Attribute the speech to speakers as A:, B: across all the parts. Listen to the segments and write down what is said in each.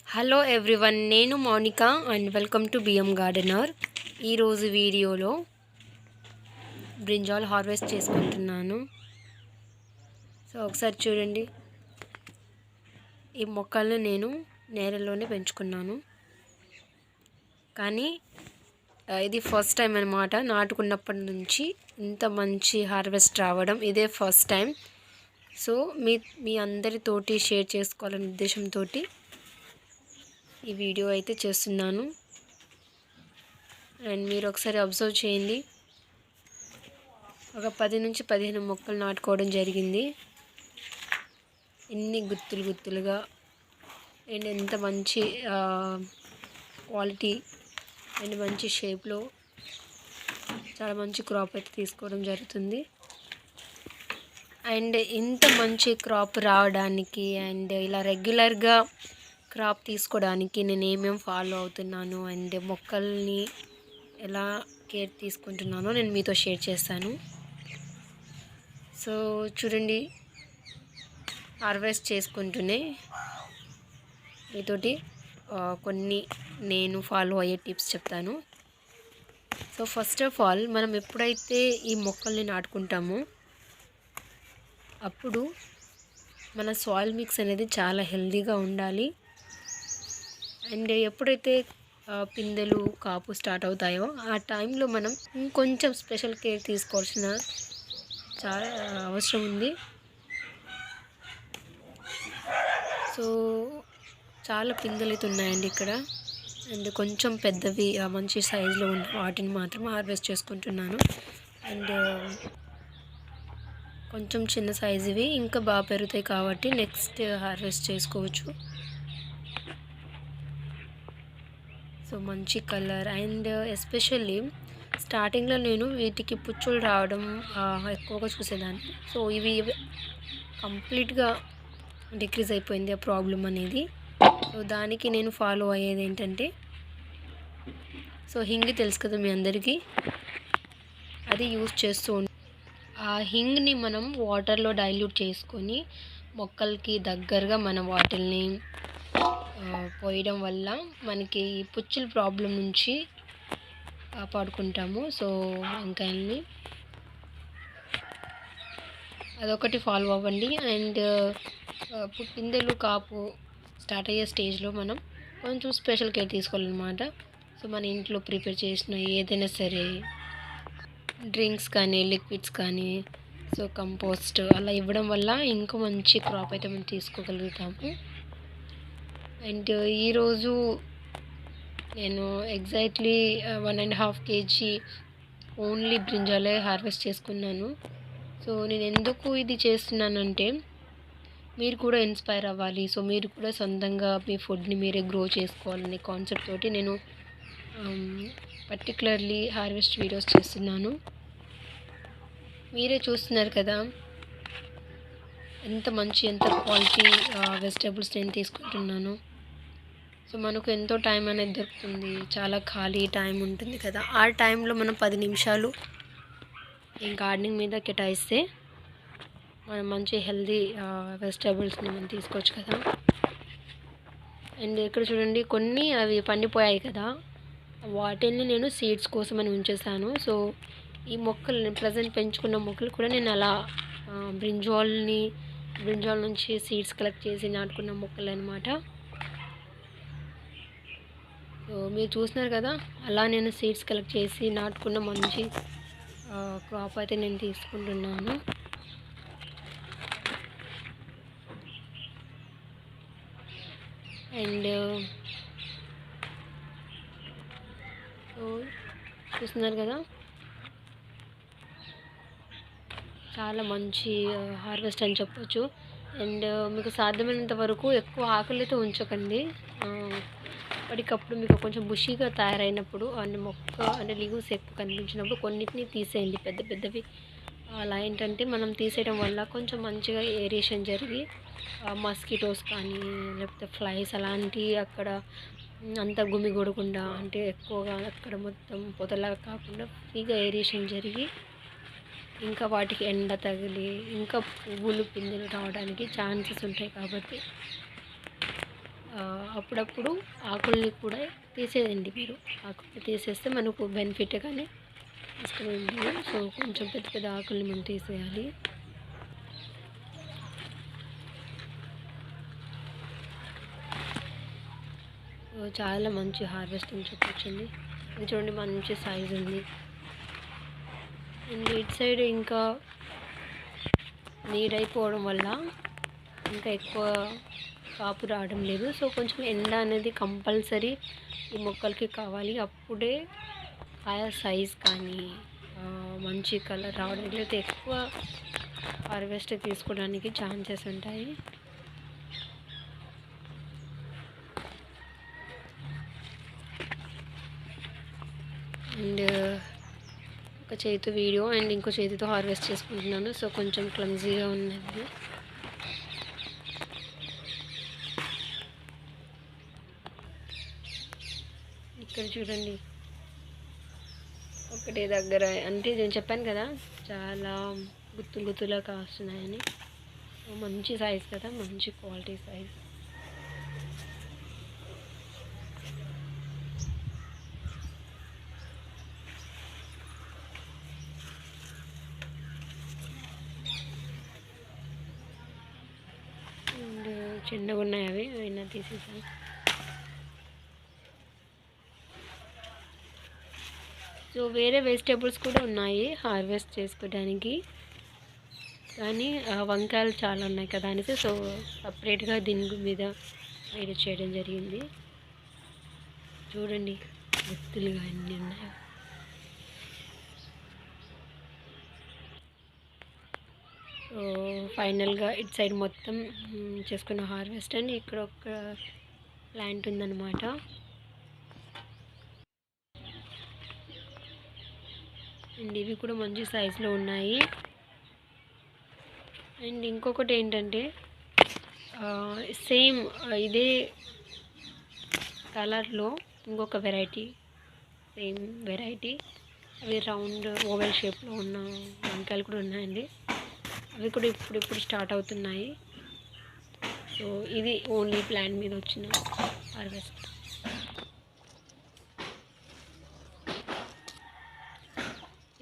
A: Hello everyone, నేను Mounika and welcome to BM gardener. ఈరోజు వీడియోలో బ్రింజాల్ హార్వెస్ట్ చేసుకుంటున్నాను. సో ఒకసారి చూడండి, ఈ మొక్కలను నేను నేలలోనే పెంచుకున్నాను, కానీ ఇది ఫస్ట్ టైం అన్నమాట. నాటుకున్నప్పటి నుంచి ఇంత మంచి హార్వెస్ట్ రావడం ఇదే ఫస్ట్ టైం. సో మీ అందరితోటి షేర్ చేసుకోవాలనే ఉద్దేశంతో ఈ వీడియో అయితే చేస్తున్నాను. అండ్ మీరు ఒకసారి అబ్జర్వ్ చేయండి, ఒక 10 నుంచి 15 మొక్కలు నాటుకోవడం జరిగింది. ఎన్ని గుత్తులుగా అండ్ ఎంత మంచి క్వాలిటీ అండ్ మంచి షేప్లో చాలా మంచి క్రాప్ అయితే తీసుకోవడం జరుగుతుంది. అండ్ ఇంత మంచి క్రాప్ రావడానికి అండ్ ఇలా రెగ్యులర్గా క్రాప్ తీసుకోవడానికి నేను ఏమేమి ఫాలో అవుతున్నాను అండ్ మొక్కల్ని ఎలా కేర్ తీసుకుంటున్నానో నేను మీతో షేర్ చేస్తాను. సో చూడండి, హార్వెస్ట్ చేసుకుంటూనే మీతోటి కొన్ని నేను ఫాలో అయ్యే టిప్స్ చెప్తాను. సో ఫస్ట్ ఆఫ్ ఆల్, మనం ఎప్పుడైతే ఈ మొక్కల్ని నాటుకుంటామో అప్పుడు మన సాయిల్ మిక్స్ అనేది చాలా హెల్తీగా ఉండాలి. అండ్ ఎప్పుడైతే పిందెలు కాపు స్టార్ట్ అవుతాయో ఆ టైంలో మనం ఇంకొంచెం స్పెషల్ కేర్ తీసుకోవాల్సిన చాలా అవసరం ఉంది. సో చాలా పిందెలు అయితే ఉన్నాయండి ఇక్కడ, అండ్ కొంచెం పెద్దవి మంచి సైజులో ఉన్న వాటిని మాత్రం హార్వెస్ట్ చేసుకుంటున్నాను. అండ్ కొంచెం చిన్న సైజువి ఇంకా బాగా పెరుగుతాయి కాబట్టి నెక్స్ట్ హార్వెస్ట్ చేసుకోవచ్చు. సో మంచి కలర్ అండ్ ఎస్పెషల్లీ స్టార్టింగ్లో నేను వీటికి పుచ్చులు రావడం ఎక్కువగా చూసేదాన్ని. సో ఇవి కంప్లీట్గా డిక్రీజ్ అయిపోయింది ఆ ప్రాబ్లం అనేది. సో దానికి నేను ఫాలో అయ్యేది ఏంటంటే, సో హింగ్ తెలుసు కదా మీ అందరికీ, అది యూజ్ చేస్తూ ఆ హింగ్ని మనం వాటర్లో డైల్యూట్ చేసుకొని మొక్కలకి దగ్గరగా మనం వాటిల్ని పోయడం వల్ల మనకి పుచ్చుల ప్రాబ్లం నుంచి కాపాడుకుంటాము. సో వంకాయల్ని అదొకటి ఫాలో అవ్వండి. అండ్ పిందెలు కాపు స్టార్ట్ అయ్యే స్టేజ్లో మనం కొంచెం స్పెషల్ కేర్ తీసుకోవాలన్నమాట. సో మన ఇంట్లో ప్రిపేర్ చేసిన ఏదైనా సరే డ్రింక్స్ కానీ లిక్విడ్స్ కానీ, సో కంపోస్ట్ అలా ఇవ్వడం వల్ల ఇంకా మంచి క్రాప్ అయితే మనం తీసుకోగలుగుతాము. అండ్ ఈరోజు నేను ఎగ్జాక్ట్లీ 1.5 kg ఓన్లీ బ్రింజాలే హార్వెస్ట్ చేసుకున్నాను. సో నేను ఎందుకు ఇది చేస్తున్నానంటే, మీరు కూడా ఇన్స్పైర్ అవ్వాలి. సో మీరు కూడా సొంతంగా మీ ఫుడ్ని మీరే గ్రో చేసుకోవాలనే కాన్సెప్ట్ తోటి నేను పర్టికులర్లీ హార్వెస్ట్ వీడియోస్ చేస్తున్నాను. మీరే చూస్తున్నారు కదా ఎంత క్వాలిటీ వెజిటేబుల్స్ నేను తీసుకుంటున్నాను. సో మనకు ఎంతో టైం అనేది దొరుకుతుంది, చాలా ఖాళీ టైం ఉంటుంది కదా. ఆ టైంలో మనం 10 నిమిషాలు ఈ గార్డెనింగ్ మీద కేటాయిస్తే మనం మంచి హెల్తీ వెజిటేబుల్స్ని మనం తీసుకోవచ్చు కదా. అండ్ ఇక్కడ చూడండి, కొన్ని అవి పండిపోయాయి కదా, వాటిని నేను సీడ్స్ కోసం అని ఉంచేసాను. సో ఈ మొక్కలు ప్రజెంట్ పెంచుకున్న మొక్కలు కూడా నేను అలా బ్రింజాల్ నుంచి సీడ్స్ కలెక్ట్ చేసి నాటుకున్న మొక్కలు అనమాట. సో మీరు చూస్తున్నారు కదా, అలా నేను సీడ్స్ కలెక్ట్ చేసి నాటుకున్న మంచి క్రాప్ అయితే నేను తీసుకుంటున్నాను. అండ్ సో చూస్తున్నారు కదా, చాలా మంచి హార్వెస్ట్ అని చెప్పొచ్చు. అండ్ మీకు సాధ్యమైనంత వరకు ఎక్కువ ఆకులు అయితే ఉంచకండి. అప్పటికప్పుడు మీకు కొంచెం బుషీగా తయారైనప్పుడు అన్ని మొక్క అంటే లీవ్స్ ఎక్కువ కనిపించినప్పుడు కొన్నిటిని తీసేయండి, పెద్దవి. అలా ఏంటంటే మనం తీసేయడం వల్ల కొంచెం మంచిగా ఏరేషన్ జరిగి మస్కిటోస్ కానీ లేకపోతే ఫ్లైస్ అలాంటివి అక్కడ అంత గుమిగూడకుండా, అంటే ఎక్కువగా అక్కడ మొత్తం పొదలాగా కాకుండా ఫ్రీగా ఏరేషన్ జరిగి ఇంకా వాటికి ఎండ తగిలి ఇంకా పువ్వులు పిందెలు రావడానికి ఛాన్సెస్ ఉంటాయి. కాబట్టి అప్పుడప్పుడు ఆకుల్ని కూడా తీసేయండి మీరు. ఆకుల్ని తీసేస్తే మనకు బెనిఫిట్ కానీ నష్టమేంటి. సో కొంచెం పెద్ద పెద్ద ఆకుల్ని మనం తీసేయాలి. చాలా మంచి హార్వెస్టింగ్ చూపించింది. ఇది చూడండి మంచి సైజ్ ఉంది. అండ్ ఇటు సైడ్ ఇంకా నీడైపోవడం వల్ల ఇంకా ఎక్కువ కాపు రావడం లేదు. సో కొంచెం ఎండ అనేది కంపల్సరీ ఈ మొక్కలకి కావాలి. అప్పుడే కాయ సైజ్ కానీ మంచి కలర్ రావడం, లేకపోతే ఎక్కువ హార్వెస్ట్ తీసుకోవడానికి ఛాన్సెస్ ఉంటాయి. అండ్ ఒక చేతితో వీడియో అండ్ ఇంకో చేతితో హార్వెస్ట్ చేసుకుంటున్నాను. సో కొంచెం క్లమ్జీగా ఉన్నది. ఇక్కడ చూడండి ఒకటే దగ్గర, అంటే నేను చెప్పాను కదా చాలా గుత్తులు గుత్తులా కాస్తున్నాయని. మంచి సైజ్ కదా, మంచి క్వాలిటీ సైజ్. అండ్ చిన్నగా ఉన్నాయి అవి అయినా తీసేసాను. సో వేరే వెజిటేబుల్స్ కూడా ఉన్నాయి హార్వెస్ట్ చేసుకోవడానికి, కానీ వంకాయలు చాలా ఉన్నాయి కదా అనేసి సో సపరేట్గా దీని మీద వేడి చేయడం జరిగింది. చూడండి గుత్తులుగా అన్నీ ఉన్నాయి. సో ఫైనల్గా ఇటు సైడ్ మొత్తం చేసుకున్న హార్వెస్ట్ అండ్ ఇక్కడ ఒక ప్లాంట్ ఉందన్నమాట. అండ్ ఇవి కూడా మంచి సైజులో ఉన్నాయి. అండ్ ఇంకొకటి ఏంటంటే సేమ్ ఇదే కలర్లో ఇంకొక వెరైటీ, సేమ్ వెరైటీ, అవి రౌండ్ ఓవెల్ షేప్లో ఉన్న వంకాయలు కూడా ఉన్నాయండి. అవి కూడా ఇప్పుడు స్టార్ట్ అవుతున్నాయి. సో ఇది ఓన్లీ ప్లాంట్ మీద వచ్చిన హార్వెస్ట్.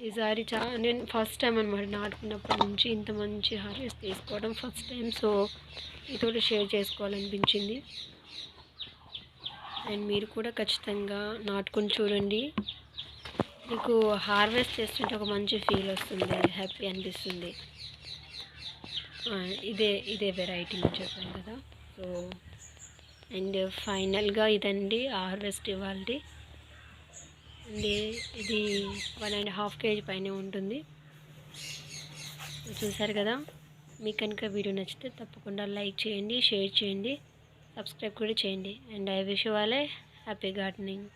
A: ఈసారి నేను ఫస్ట్ టైం అనమాట నాటుకున్నప్పటి నుంచి ఇంత మంచి హార్వెస్ట్ తీసుకోవడం ఫస్ట్ టైం. సో ఇతోటి షేర్ చేసుకోవాలనిపించింది. అండ్ మీరు కూడా ఖచ్చితంగా నాటుకొని చూడండి. మీకు హార్వెస్ట్ చేస్తుంటే ఒక మంచి ఫీల్ వస్తుంది, హ్యాపీ అనిపిస్తుంది. ఇదే వెరైటీ నేను చెప్పాను కదా. సో అండ్ ఫైనల్గా ఇదండి హార్వెస్ట్ ఇవ్వాలి. అండ్ ఇది 1.5 kg పైనే ఉంటుంది. చూసారు కదా. మీకు కనుక వీడియో నచ్చితే తప్పకుండా లైక్ చేయండి, షేర్ చేయండి, సబ్స్క్రైబ్ కూడా చేయండి. And I wish you all A happy gardening.